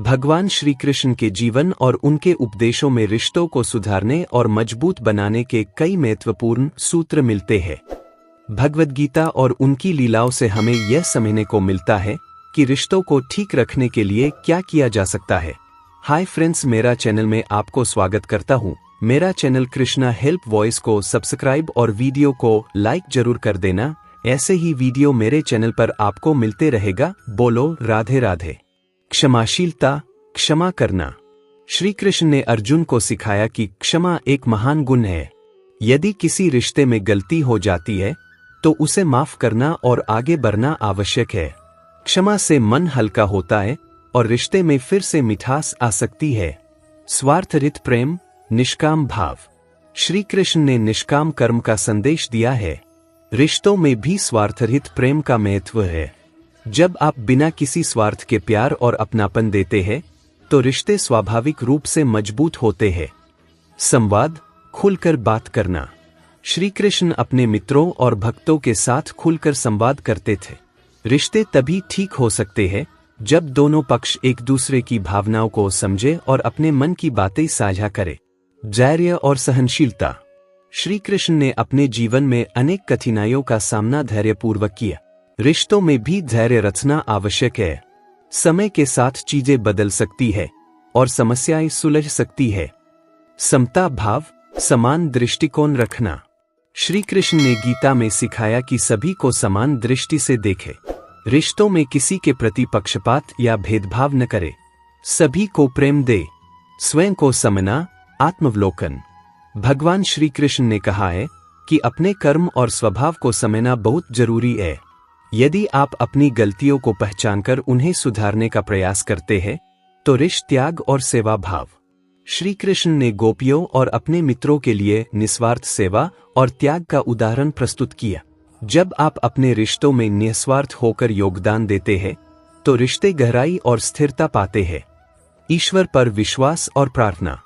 भगवान श्री कृष्ण के जीवन और उनके उपदेशों में रिश्तों को सुधारने और मजबूत बनाने के कई महत्वपूर्ण सूत्र मिलते हैं। भगवद गीता और उनकी लीलाओं से हमें यह समझने को मिलता है कि रिश्तों को ठीक रखने के लिए क्या किया जा सकता है। हाय फ्रेंड्स, मेरा चैनल में आपको स्वागत करता हूँ। मेरा चैनल कृष्णा हेल्प वॉइस को सब्सक्राइब और वीडियो को लाइक जरूर कर देना। ऐसे ही वीडियो मेरे चैनल पर आपको मिलते रहेगा। बोलो राधे राधे। क्षमाशीलता, क्षमा करना। श्री कृष्ण ने अर्जुन को सिखाया कि क्षमा एक महान गुण है। यदि किसी रिश्ते में गलती हो जाती है तो उसे माफ करना और आगे बढ़ना आवश्यक है। क्षमा से मन हल्का होता है और रिश्ते में फिर से मिठास आ सकती है। स्वार्थरहित प्रेम, निष्काम भाव। श्री कृष्ण ने निष्काम कर्म का संदेश दिया है। रिश्तों में भी स्वार्थरहित प्रेम का महत्व है। जब आप बिना किसी स्वार्थ के प्यार और अपनापन देते हैं तो रिश्ते स्वाभाविक रूप से मजबूत होते हैं। संवाद, खुलकर बात करना। श्री कृष्ण अपने मित्रों और भक्तों के साथ खुलकर संवाद करते थे। रिश्ते तभी ठीक हो सकते हैं जब दोनों पक्ष एक दूसरे की भावनाओं को समझे और अपने मन की बातें साझा करें। धैर्य और सहनशीलता। श्री कृष्ण ने अपने जीवन में अनेक कठिनाइयों का सामना धैर्यपूर्वक किया। रिश्तों में भी धैर्य रचना आवश्यक है। समय के साथ चीजें बदल सकती है और समस्याएं सुलझ सकती है। समता भाव, समान दृष्टिकोण रखना। श्री कृष्ण ने गीता में सिखाया कि सभी को समान दृष्टि से देखे। रिश्तों में किसी के प्रति पक्षपात या भेदभाव न करे। सभी को प्रेम दे। स्वयं को समझना, आत्मावलोकन। भगवान श्री कृष्ण ने कहा है कि अपने कर्म और स्वभाव को समझना बहुत जरूरी है। यदि आप अपनी गलतियों को पहचानकर उन्हें सुधारने का प्रयास करते हैं तो रिश्ते, त्याग और सेवा भाव। श्री कृष्ण ने गोपियों और अपने मित्रों के लिए निस्वार्थ सेवा और त्याग का उदाहरण प्रस्तुत किया। जब आप अपने रिश्तों में निस्वार्थ होकर योगदान देते हैं तो रिश्ते गहराई और स्थिरता पाते हैं। ईश्वर पर विश्वास और प्रार्थना।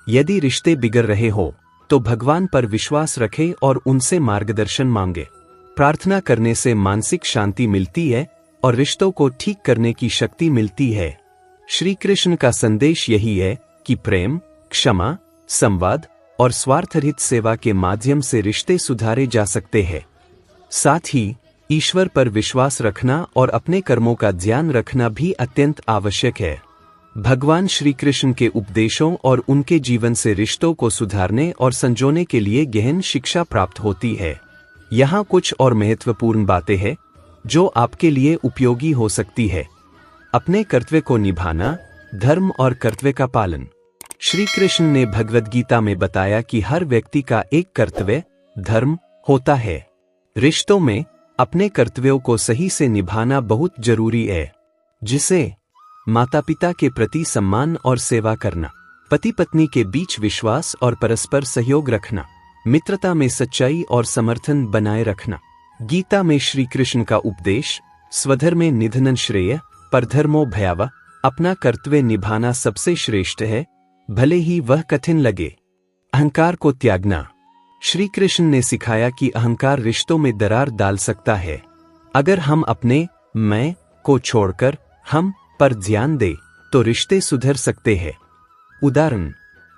यदि रिश्ते बिगड़ रहे हो तो भगवान पर विश्वास रखें और उनसे मार्गदर्शन मांगे। प्रार्थना करने से मानसिक शांति मिलती है और रिश्तों को ठीक करने की शक्ति मिलती है। श्री कृष्ण का संदेश यही है कि प्रेम, क्षमा, संवाद और स्वार्थरहित सेवा के माध्यम से रिश्ते सुधारे जा सकते हैं। साथ ही ईश्वर पर विश्वास रखना और अपने कर्मों का ध्यान रखना भी अत्यंत आवश्यक है। भगवान श्री कृष्ण के उपदेशों और उनके जीवन से रिश्तों को सुधारने और संजोने के लिए गहन शिक्षा प्राप्त होती है। यहाँ कुछ और महत्वपूर्ण बातें हैं जो आपके लिए उपयोगी हो सकती है। अपने कर्तव्य को निभाना, धर्म और कर्तव्य का पालन। श्री कृष्ण ने भगवद गीता में बताया कि हर व्यक्ति का एक कर्तव्य, धर्म होता है। रिश्तों में अपने कर्तव्यों को सही से निभाना बहुत जरूरी है, जिसे माता पिता के प्रति सम्मान और सेवा करना, पति पत्नी के बीच विश्वास और परस्पर सहयोग रखना, मित्रता में सच्चाई और समर्थन बनाए रखना। गीता में श्री कृष्ण का उपदेश, स्वधर्मे निधनं श्रेय, परधर्मो भयावह, अपना कर्तव्य निभाना सबसे श्रेष्ठ है, भले ही वह कठिन लगे। अहंकार को त्यागना। श्री कृष्ण ने सिखाया कि अहंकार रिश्तों में दरार डाल सकता है। अगर हम अपने मैं को छोड़कर हम पर ध्यान दे तो रिश्ते सुधर सकते हैं। उदाहरण,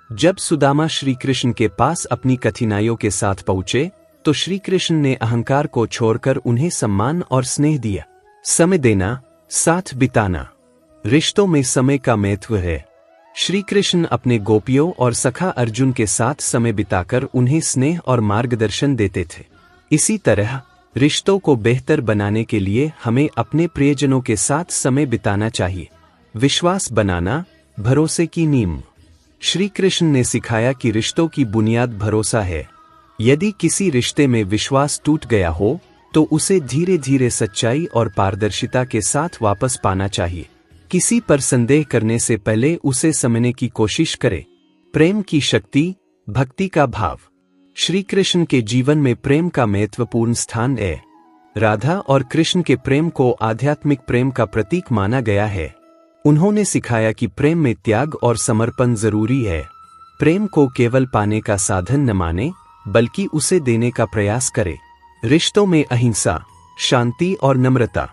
जब सुदामा श्री कृष्ण के पास अपनी कठिनाइयों के साथ पहुंचे तो श्री कृष्ण ने अहंकार को छोड़कर उन्हें सम्मान और स्नेह दिया। समय देना, साथ बिताना। रिश्तों में समय का महत्व है। श्री कृष्ण अपने गोपियों और सखा अर्जुन के साथ समय बिताकर उन्हें स्नेह और मार्गदर्शन देते थे। इसी तरह रिश्तों को बेहतर बनाने के लिए हमें अपने प्रियजनों के साथ समय बिताना चाहिए। विश्वास बनाना, भरोसे की नींव। श्री कृष्ण ने सिखाया कि रिश्तों की बुनियाद भरोसा है। यदि किसी रिश्ते में विश्वास टूट गया हो तो उसे धीरे धीरे सच्चाई और पारदर्शिता के साथ वापस पाना चाहिए। किसी पर संदेह करने से पहले उसे समझने की कोशिश करें। प्रेम की शक्ति, भक्ति का भाव। श्री कृष्ण के जीवन में प्रेम का महत्वपूर्ण स्थान है। राधा और कृष्ण के प्रेम को आध्यात्मिक प्रेम का प्रतीक माना गया है। उन्होंने सिखाया कि प्रेम में त्याग और समर्पण जरूरी है। प्रेम को केवल पाने का साधन न माने, बल्कि उसे देने का प्रयास करें। रिश्तों में अहिंसा, शांति और नम्रता।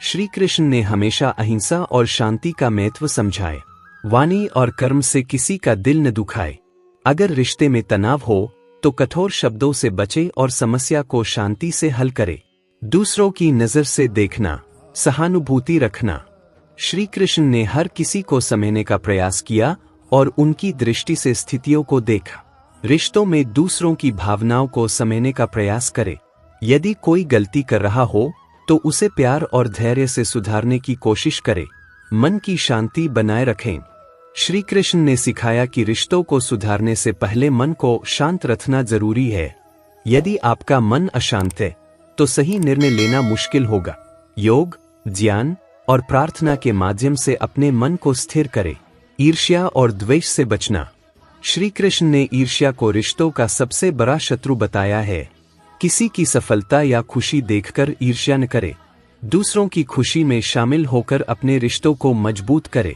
श्री कृष्ण ने हमेशा अहिंसा और शांति का महत्व समझाए। वाणी और कर्म से किसी का दिल न दुखाए। अगर रिश्ते में तनाव हो तो कठोर शब्दों से बचे और समस्या को शांति से हल करे। दूसरों की नजर से देखना, सहानुभूति रखना। श्री कृष्ण ने हर किसी को समझने का प्रयास किया और उनकी दृष्टि से स्थितियों को देखा। रिश्तों में दूसरों की भावनाओं को समझने का प्रयास करें। यदि कोई गलती कर रहा हो तो उसे प्यार और धैर्य से सुधारने की कोशिश करें। मन की शांति बनाए रखें। श्री कृष्ण ने सिखाया कि रिश्तों को सुधारने से पहले मन को शांत रखना जरूरी है। यदि आपका मन अशांत है तो सही निर्णय लेना मुश्किल होगा। योग, ध्यान और प्रार्थना के माध्यम से अपने मन को स्थिर करें। ईर्ष्या और द्वेष से बचना। श्री कृष्ण ने ईर्ष्या को रिश्तों का सबसे बड़ा शत्रु बताया है। किसी की सफलता या खुशी देखकर ईर्ष्या न करें। दूसरों की खुशी में शामिल होकर अपने रिश्तों को मजबूत करें।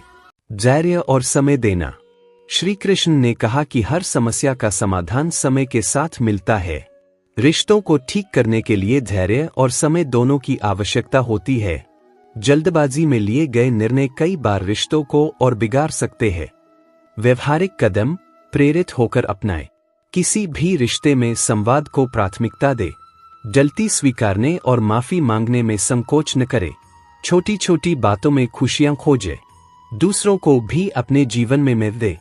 धैर्य और समय देना। श्री कृष्ण ने कहा कि हर समस्या का समाधान समय के साथ मिलता है। रिश्तों को ठीक करने के लिए धैर्य और समय दोनों की आवश्यकता होती है। जल्दबाजी में लिए गए निर्णय कई बार रिश्तों को और बिगाड़ सकते हैं। व्यवहारिक कदम प्रेरित होकर अपनाएं। किसी भी रिश्ते में संवाद को प्राथमिकता दे। गलती स्वीकारने और माफी मांगने में संकोच न करे। छोटी छोटी बातों में खुशियां खोजे। दूसरों को भी अपने जीवन में महत्व दे।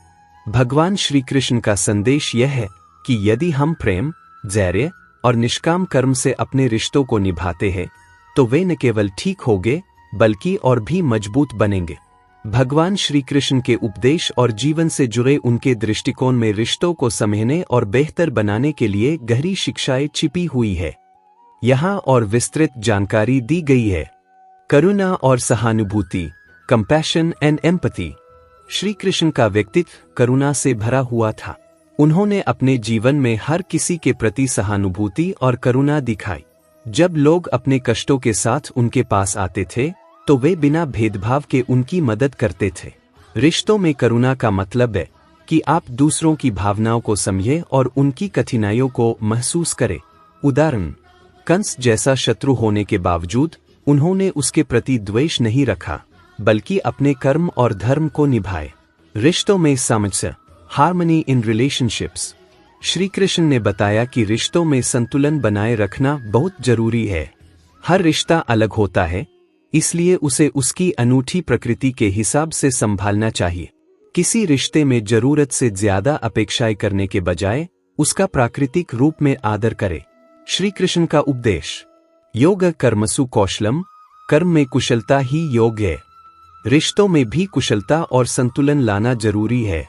भगवान श्री कृष्ण का संदेश यह है कि यदि हम प्रेम, धैर्य और निष्काम कर्म से अपने रिश्तों को निभाते हैं तो वे न केवल ठीक होंगे बल्कि और भी मजबूत बनेंगे। भगवान श्री कृष्ण के उपदेश और जीवन से जुड़े उनके दृष्टिकोण में रिश्तों को समझने और बेहतर बनाने के लिए गहरी शिक्षाएं छिपी हुई है। यहाँ और विस्तृत जानकारी दी गई है। करुणा और सहानुभूति, compassion and empathy. Shri Krishna का व्यक्तित्व करुणा से भरा हुआ था। उन्होंने अपने जीवन में हर किसी के प्रति सहानुभूति और करुणा दिखाई। जब लोग अपने कष्टों के साथ उनके पास आते थे तो वे बिना भेदभाव के उनकी मदद करते थे। रिश्तों में करुणा का मतलब है कि आप दूसरों की भावनाओं को समझें और उनकी कठिनाइयों को महसूस करें। उदाहरण, कंस जैसा शत्रु होने के बावजूद उन्होंने उसके प्रति द्वेष नहीं रखा बल्कि अपने कर्म और धर्म को निभाए। रिश्तों में सामंजस्य, harmony in relationships. Shri Krishna ने बताया कि रिश्तों में संतुलन बनाए रखना बहुत जरूरी है। हर रिश्ता अलग होता है, इसलिए उसे उसकी अनूठी प्रकृति के हिसाब से संभालना चाहिए। किसी रिश्ते में जरूरत से ज्यादा अपेक्षाएं करने के बजाय उसका प्राकृतिक रूप में आदर करें। श्री कृष्ण का उपदेश, योग कर्मसु कौशलम, कर्म में कुशलता ही योग है। रिश्तों में भी कुशलता और संतुलन लाना जरूरी है।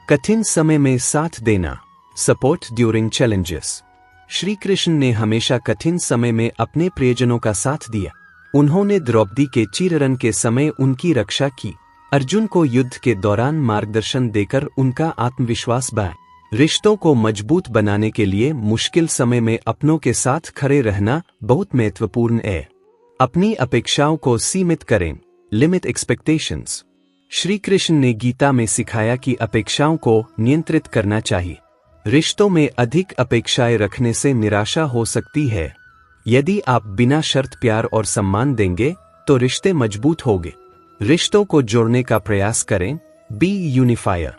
कठिन समय में साथ देना, support during challenges. Shri Krishna ने हमेशा कठिन समय में अपने प्रियजनों का साथ दिया। उन्होंने द्रौपदी के चीरहरण के समय उनकी रक्षा की, अर्जुन को युद्ध के दौरान मार्गदर्शन देकर उनका आत्मविश्वास बढ़ाया। रिश्तों को मजबूत बनाने के लिए मुश्किल समय में अपनों के साथ खड़े रहना बहुत महत्वपूर्ण है। अपनी अपेक्षाओं को सीमित करें, लिमिट एक्सपेक्टेशंस। श्री कृष्ण ने गीता में सिखाया कि अपेक्षाओं को नियंत्रित करना चाहिए। रिश्तों में अधिक अपेक्षाएं रखने से निराशा हो सकती है। यदि आप बिना शर्त प्यार और सम्मान देंगे तो रिश्ते मजबूत होंगे। रिश्तों को जोड़ने का प्रयास करें, बी यूनिफायर।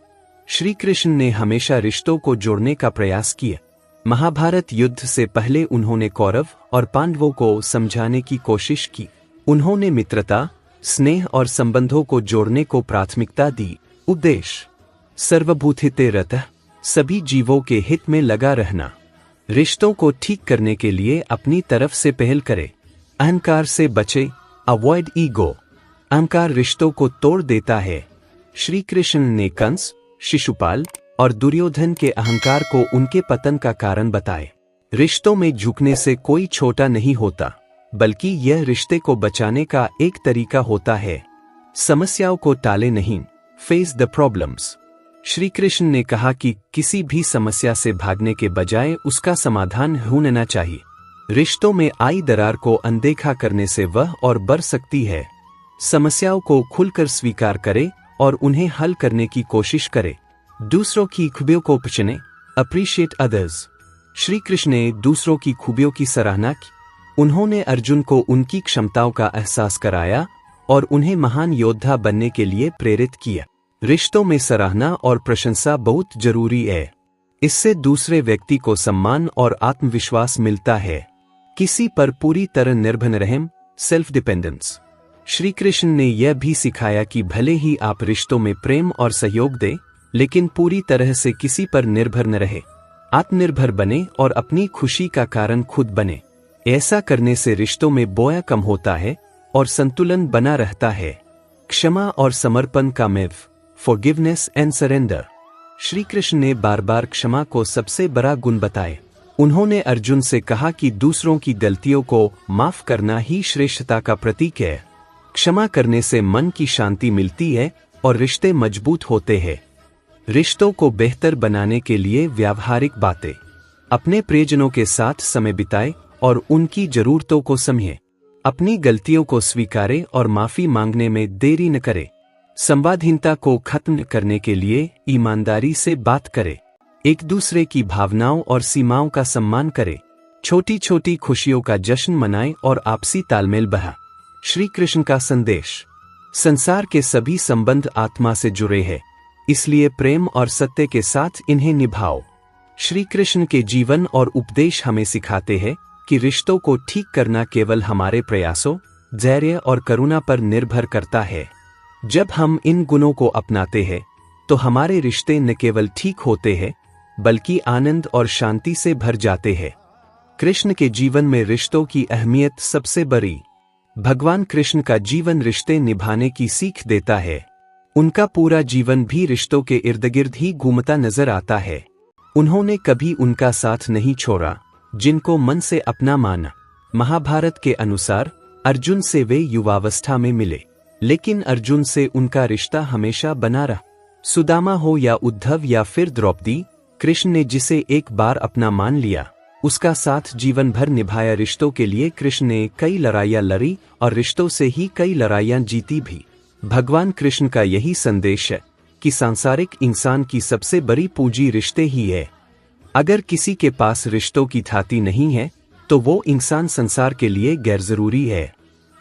श्री कृष्ण ने हमेशा रिश्तों को जोड़ने का प्रयास किया। महाभारत युद्ध से पहले उन्होंने कौरव और पांडवों को समझाने की कोशिश की। उन्होंने मित्रता, स्नेह और संबंधों को जोड़ने को प्राथमिकता दी। उपदेश, सर्वभूतिते रतः, सभी जीवों के हित में लगा रहना। रिश्तों को ठीक करने के लिए अपनी तरफ से पहल करें। अहंकार से बचे, अवॉइड ईगो। अहंकार रिश्तों को तोड़ देता है। श्री कृष्ण ने कंस, शिशुपाल और दुर्योधन के अहंकार को उनके पतन का कारण बताए। रिश्तों में झुकने से कोई छोटा नहीं होता, बल्कि यह रिश्ते को बचाने का एक तरीका होता है। समस्याओं को टाले नहीं, face the problems. Shri Krishna ने कहा कि किसी भी समस्या से भागने के बजाय उसका समाधान ढूंढना चाहिए। रिश्तों में आई दरार को अनदेखा करने से वह और बढ़ सकती है। समस्याओं को खुलकर स्वीकार करें और उन्हें हल करने की कोशिश करें। दूसरों की खूबियों को पहचानें, अप्रिशिएट अदर्स। श्री कृष्ण ने दूसरों की खूबियों की सराहना की। उन्होंने अर्जुन को उनकी क्षमताओं का एहसास कराया और उन्हें महान योद्धा बनने के लिए प्रेरित किया। रिश्तों में सराहना और प्रशंसा बहुत जरूरी है। इससे दूसरे व्यक्ति को सम्मान और आत्मविश्वास मिलता है। किसी पर पूरी तरह निर्भर न रहें, सेल्फ डिपेंडेंस। श्री कृष्ण ने यह भी सिखाया कि भले ही आप रिश्तों में प्रेम और सहयोग दें, लेकिन पूरी तरह से किसी पर निर्भर न रहे। आत्मनिर्भर बने और अपनी खुशी का कारण खुद बने। ऐसा करने से रिश्तों में बोया कम होता है और संतुलन बना रहता है। क्षमा और समर्पण का महत्व, forgiveness and surrender. Shri Krishna ने बार बार क्षमा को सबसे बड़ा गुण बताए। उन्होंने अर्जुन से कहा कि दूसरों की गलतियों को माफ करना ही श्रेष्ठता का प्रतीक है। क्षमा करने से मन की शांति मिलती है और रिश्ते मजबूत होते हैं। रिश्तों को बेहतर बनाने के लिए व्यावहारिक बातें। अपने प्रियजनों के साथ समय बिताएं और उनकी जरूरतों को समझें। अपनी गलतियों को स्वीकारें और माफी मांगने में देरी न करें। संवादहीनता को खत्म करने के लिए ईमानदारी से बात करें। एक दूसरे की भावनाओं और सीमाओं का सम्मान करें। छोटी छोटी खुशियों का जश्न मनाएं और आपसी तालमेल बढ़ा। श्री कृष्ण का संदेश। संसार के सभी संबंध आत्मा से जुड़े हैं, इसलिए प्रेम और सत्य के साथ इन्हें निभाओ। श्री कृष्ण के जीवन और उपदेश हमें सिखाते हैं कि रिश्तों को ठीक करना केवल हमारे प्रयासों, धैर्य और करुणा पर निर्भर करता है। जब हम इन गुणों को अपनाते हैं तो हमारे रिश्ते न केवल ठीक होते हैं बल्कि आनंद और शांति से भर जाते हैं। कृष्ण के जीवन में रिश्तों की अहमियत सबसे बड़ी। भगवान कृष्ण का जीवन रिश्ते निभाने की सीख देता है। उनका पूरा जीवन भी रिश्तों के इर्द गिर्द ही घूमता नजर आता है। उन्होंने कभी उनका साथ नहीं छोड़ा जिनको मन से अपना माना। महाभारत के अनुसार अर्जुन से वे युवावस्था में मिले, लेकिन अर्जुन से उनका रिश्ता हमेशा बना रहा। सुदामा हो या उद्धव या फिर द्रौपदी, कृष्ण ने जिसे एक बार अपना मान लिया उसका साथ जीवन भर निभाया। रिश्तों के लिए कृष्ण ने कई लड़ाइयां लड़ी और रिश्तों से ही कई लड़ाइयां जीती भी। भगवान कृष्ण का यही संदेश है कि सांसारिक इंसान की सबसे बड़ी पूंजी रिश्ते ही है। अगर किसी के पास रिश्तों की थाती नहीं है तो वो इंसान संसार के लिए गैर जरूरी है।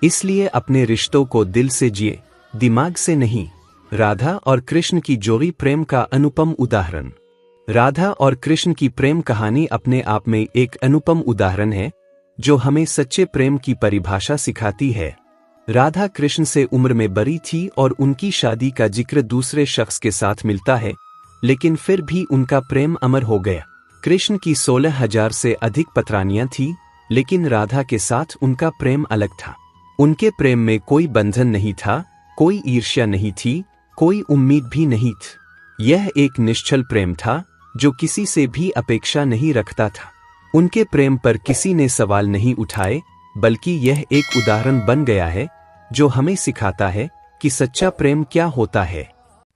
इसलिए अपने रिश्तों को दिल से जिए, दिमाग से नहीं। राधा और कृष्ण की जोड़ी प्रेम का अनुपम उदाहरण। राधा और कृष्ण की प्रेम कहानी अपने आप में एक अनुपम उदाहरण है जो हमें सच्चे प्रेम की परिभाषा सिखाती है। राधा कृष्ण से उम्र में बड़ी थी और उनकी शादी का जिक्र दूसरे शख्स के साथ मिलता है, लेकिन फिर भी उनका प्रेम अमर हो गया। कृष्ण की 16,000 से अधिक पत्नियां थी, लेकिन राधा के साथ उनका प्रेम अलग था। उनके प्रेम में कोई बंधन नहीं था, कोई ईर्ष्या नहीं थी, कोई उम्मीद भी नहीं थी। यह एक निश्चल प्रेम था जो किसी से भी अपेक्षा नहीं रखता था। उनके प्रेम पर किसी ने सवाल नहीं उठाए, बल्कि यह एक उदाहरण बन गया है जो हमें सिखाता है कि सच्चा प्रेम क्या होता है।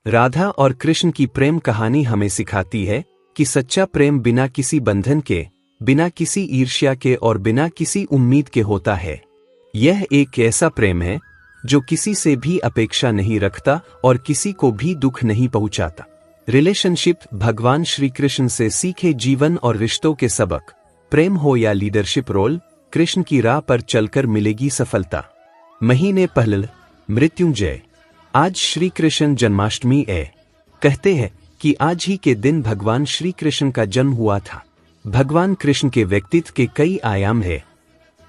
राधा और कृष्ण की प्रेम कहानी हमें सिखाती है कि सच्चा प्रेम बिना किसी बंधन के, बिना किसी ईर्ष्या के और बिना किसी उम्मीद के होता है। यह एक ऐसा प्रेम है जो किसी से भी अपेक्षा नहीं रखता और किसी को भी दुख नहीं पहुंचाता। रिलेशनशिप। भगवान श्री कृष्ण से सीखे जीवन और रिश्तों के सबक। प्रेम हो या लीडरशिप रोल, कृष्ण की राह पर चलकर मिलेगी सफलता। महीने पहले मृत्युंजय। आज श्री कृष्ण जन्माष्टमी है। कहते हैं कि आज ही के दिन भगवान श्री कृष्ण का जन्म हुआ था। भगवान कृष्ण के व्यक्तित्व के कई आयाम हैं।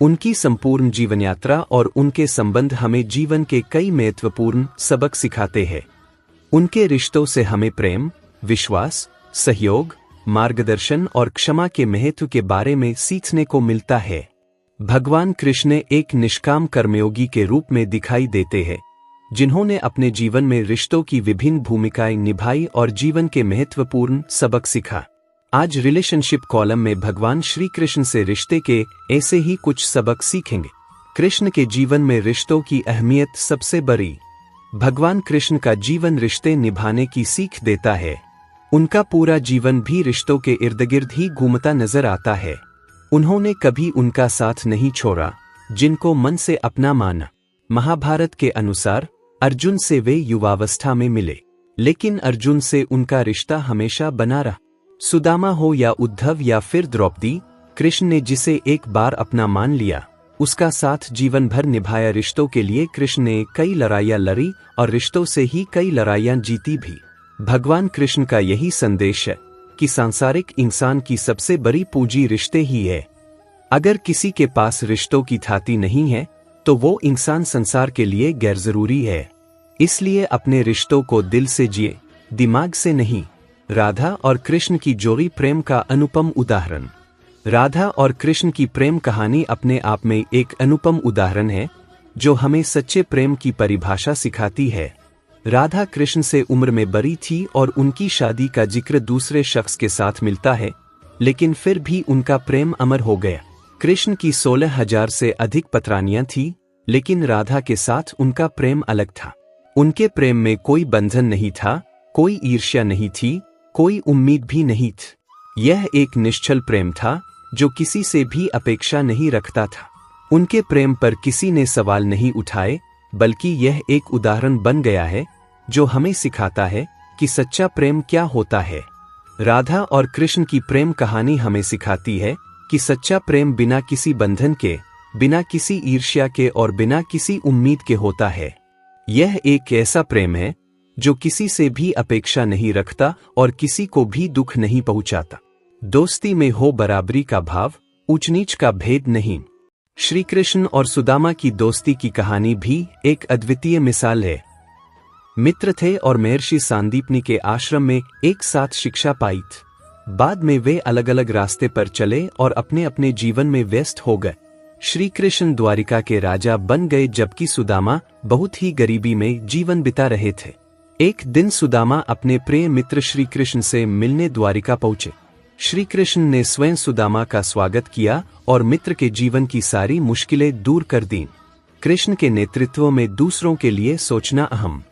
उनकी संपूर्ण जीवन यात्रा और उनके संबंध हमें जीवन के कई महत्वपूर्ण सबक सिखाते हैं। उनके रिश्तों से हमें प्रेम, विश्वास, सहयोग, मार्गदर्शन और क्षमा के महत्व के बारे में सीखने को मिलता है। भगवान कृष्ण एक निष्काम कर्मयोगी के रूप में दिखाई देते हैं, जिन्होंने अपने जीवन में रिश्तों की विभिन्न भूमिकाएं निभाई और जीवन के महत्वपूर्ण सबक सीखा। आज रिलेशनशिप कॉलम में भगवान श्री कृष्ण से रिश्ते के ऐसे ही कुछ सबक सीखेंगे। कृष्ण के जीवन में रिश्तों की अहमियत सबसे बड़ी। भगवान कृष्ण का जीवन रिश्ते निभाने की सीख देता है। उनका पूरा जीवन भी रिश्तों के इर्द गिर्द ही घूमता नजर आता है। उन्होंने कभी उनका साथ नहीं छोड़ा जिनको मन से अपना माना। महाभारत के अनुसार अर्जुन से वे युवावस्था में मिले, लेकिन अर्जुन से उनका रिश्ता हमेशा बना रहा। सुदामा हो या उद्धव या फिर द्रौपदी, कृष्ण ने जिसे एक बार अपना मान लिया उसका साथ जीवन भर निभाया। रिश्तों के लिए कृष्ण ने कई लड़ाइयां लड़ी और रिश्तों से ही कई लड़ाइयां जीती भी। भगवान कृष्ण का यही संदेश है कि सांसारिक इंसान की सबसे बड़ी पूंजी रिश्ते ही है। अगर किसी के पास रिश्तों की थाती नहीं है तो वो इंसान संसार के लिए गैरजरूरी है। इसलिए अपने रिश्तों को दिल से जिए, दिमाग से नहीं। राधा और कृष्ण की जोड़ी प्रेम का अनुपम उदाहरण। राधा और कृष्ण की प्रेम कहानी अपने आप में एक अनुपम उदाहरण है जो हमें सच्चे प्रेम की परिभाषा सिखाती है। राधा कृष्ण से उम्र में बड़ी थी और उनकी शादी का जिक्र दूसरे शख्स के साथ मिलता है, लेकिन फिर भी उनका प्रेम अमर हो गया। कृष्ण की 16,000 से अधिक पत्नियां थी, लेकिन राधा के साथ उनका प्रेम अलग था। उनके प्रेम में कोई बंधन नहीं था, कोई ईर्ष्या नहीं थी, कोई उम्मीद भी नहीं थी। यह एक निश्चल प्रेम था जो किसी से भी अपेक्षा नहीं रखता था। उनके प्रेम पर किसी ने सवाल नहीं उठाए, बल्कि यह एक उदाहरण बन गया है जो हमें सिखाता है कि सच्चा प्रेम क्या होता है। राधा और कृष्ण की प्रेम कहानी हमें सिखाती है कि सच्चा प्रेम बिना किसी बंधन के, बिना किसी ईर्ष्या के और बिना किसी उम्मीद के होता है। यह एक ऐसा प्रेम है जो किसी से भी अपेक्षा नहीं रखता और किसी को भी दुख नहीं पहुंचाता। दोस्ती में हो बराबरी का भाव, ऊंच नीच का भेद नहीं। श्री कृष्ण और सुदामा की दोस्ती की कहानी भी एक अद्वितीय मिसाल है। मित्र थे और महर्षि सांदीपनि के आश्रम में एक साथ शिक्षा पाई थी। बाद में वे अलग अलग रास्ते पर चले और अपने अपने जीवन में व्यस्त हो गए। श्री कृष्ण द्वारिका के राजा बन गए जबकि सुदामा बहुत ही गरीबी में जीवन बिता रहे थे। एक दिन सुदामा अपने प्रिय मित्र श्री कृष्ण से मिलने द्वारिका पहुंचे। श्री कृष्ण ने स्वयं सुदामा का स्वागत किया और मित्र के जीवन की सारी मुश्किलें दूर कर दीं। कृष्ण के नेतृत्व में दूसरों के लिए सोचना अहम।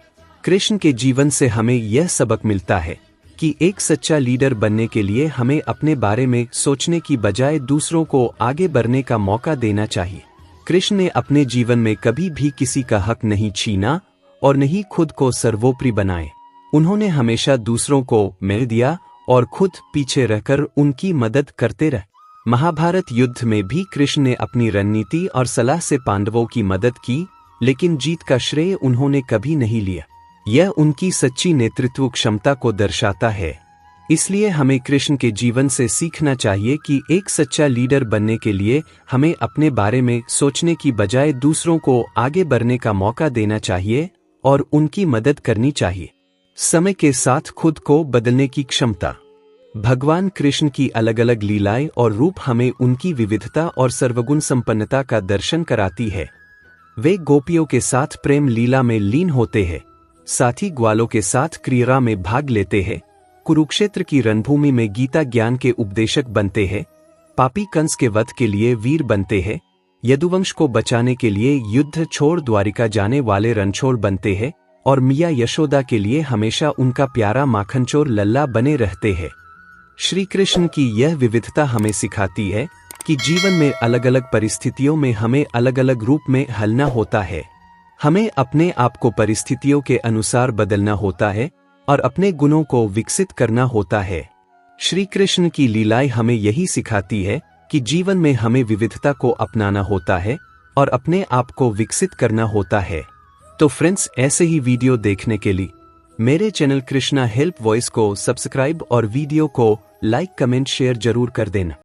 कृष्ण के जीवन से हमें यह सबक मिलता है कि एक सच्चा लीडर बनने के लिए हमें अपने बारे में सोचने की बजाय दूसरों को आगे बढ़ने का मौका देना चाहिए। कृष्ण ने अपने जीवन में कभी भी किसी का हक नहीं छीना और नहीं खुद को सर्वोपरि बनाए। उन्होंने हमेशा दूसरों को मेल दिया और खुद पीछे रहकर उनकी मदद करते रहे। महाभारत युद्ध में भी कृष्ण ने अपनी रणनीति और सलाह से पांडवों की मदद की, लेकिन जीत का श्रेय उन्होंने कभी नहीं लिया। यह उनकी सच्ची नेतृत्व क्षमता को दर्शाता है। इसलिए हमें कृष्ण के जीवन से सीखना चाहिए कि एक सच्चा लीडर बनने के लिए हमें अपने बारे में सोचने की बजाय दूसरों को आगे बढ़ने का मौका देना चाहिए और उनकी मदद करनी चाहिए। समय के साथ खुद को बदलने की क्षमता। भगवान कृष्ण की अलग अलग लीलाएं और रूप हमें उनकी विविधता और सर्वगुण संपन्नता का दर्शन कराती है। वे गोपियों के साथ प्रेम लीला में लीन होते हैं, साथी ग्वालों के साथ क्रीड़ा में भाग लेते हैं, कुरुक्षेत्र की रणभूमि में गीता ज्ञान के उपदेशक बनते हैं, पापी कंस के वध के लिए वीर बनते हैं, यदुवंश को बचाने के लिए युद्ध छोड़ द्वारिका जाने वाले रणछोड़ बनते हैं और मिया यशोदा के लिए हमेशा उनका प्यारा माखनचोर लल्ला बने रहते हैं। श्री कृष्ण की यह विविधता हमें सिखाती है कि जीवन में अलग अलग परिस्थितियों में हमें अलग अलग रूप में हलना होता है। हमें अपने आप को परिस्थितियों के अनुसार बदलना होता है और अपने गुणों को विकसित करना होता है। श्री कृष्ण की लीलाएं हमें यही सिखाती है कि जीवन में हमें विविधता को अपनाना होता है और अपने आप को विकसित करना होता है। तो फ्रेंड्स, ऐसे ही वीडियो देखने के लिए मेरे चैनल कृष्णा हेल्प वॉइस को सब्सक्राइब और वीडियो को लाइक, कमेंट, शेयर जरूर कर देना।